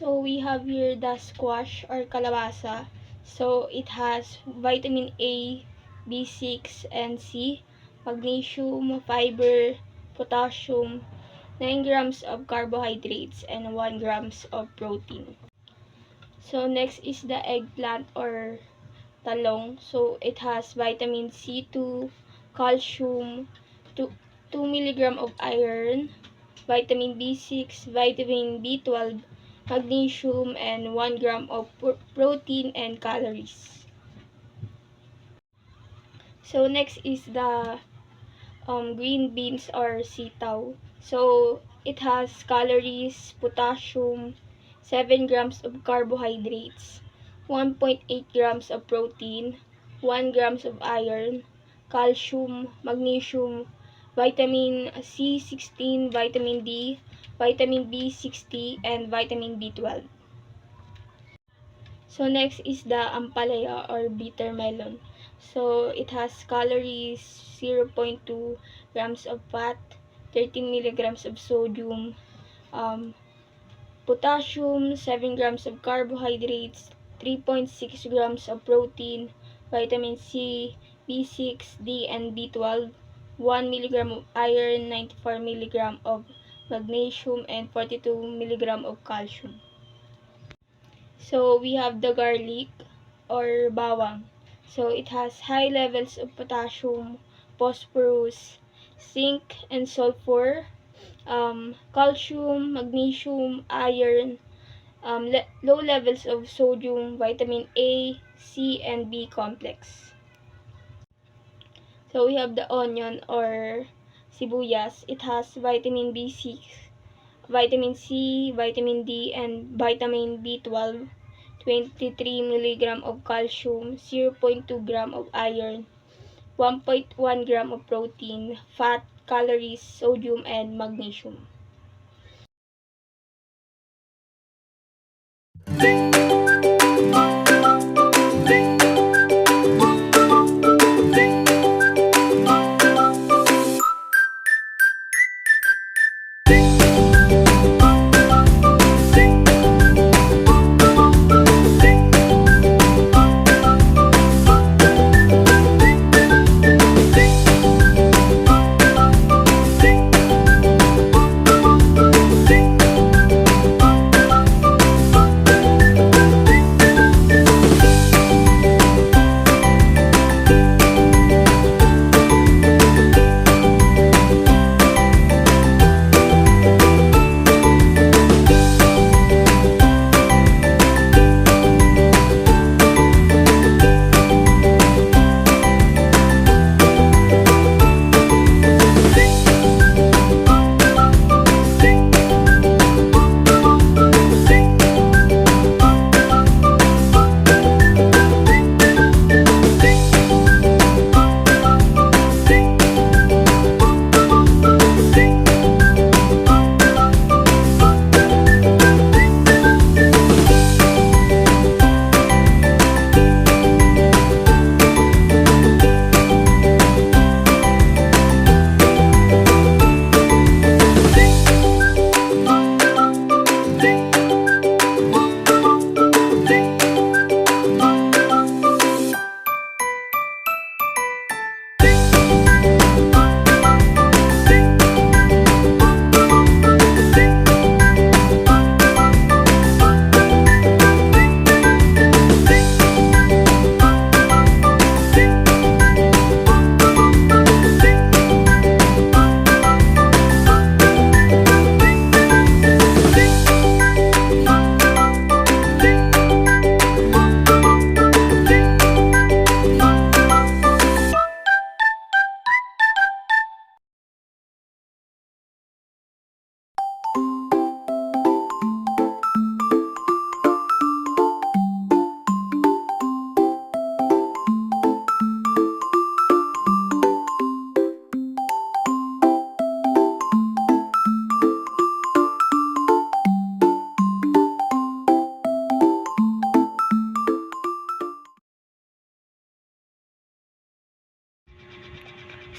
So we have here the squash or kalabasa. So it has vitamin A, B6 and C, magnesium, fiber, potassium, 9 grams of carbohydrates and 1 grams of protein. So next is the eggplant or talong. So it has vitamin C2, calcium, 2 milligram of iron, vitamin B6, vitamin B12, magnesium, and 1 gram of protein and calories. So next is the green beans or sitaw. So it has calories, potassium, 7 grams of carbohydrates, 1.8 grams of protein, 1 grams of iron, calcium, magnesium, vitamin C16, vitamin D, vitamin B60, and vitamin B12. So next is the ampalaya or bitter melon. So it has calories, 0.2 grams of fat, 13 milligrams of sodium, um, potassium, 7 grams of carbohydrates, 3.6 grams of protein, vitamin C, B6, D, and B12, 1 milligram of iron, 94 milligram of magnesium, and 42 milligram of calcium. So we have the garlic or bawang. So it has high levels of potassium, phosphorus, zinc, and sulfur, calcium, magnesium, iron, low levels of sodium, vitamin A, C, and B complex. So we have the onion or sibuyas. It has vitamin B6, vitamin C, vitamin D, and vitamin B12, 23 milligram of calcium, 0.2 gram of iron, 1.1 gram of protein, fat, calories, sodium, and magnesium.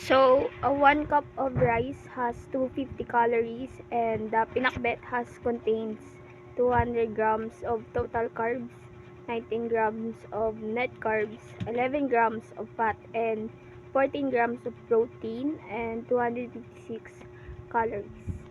So, a 1 cup of rice has 250 calories and the pinakbet contains 200 grams of total carbs, 19 grams of net carbs, 11 grams of fat, and 14 grams of protein, and 256 calories.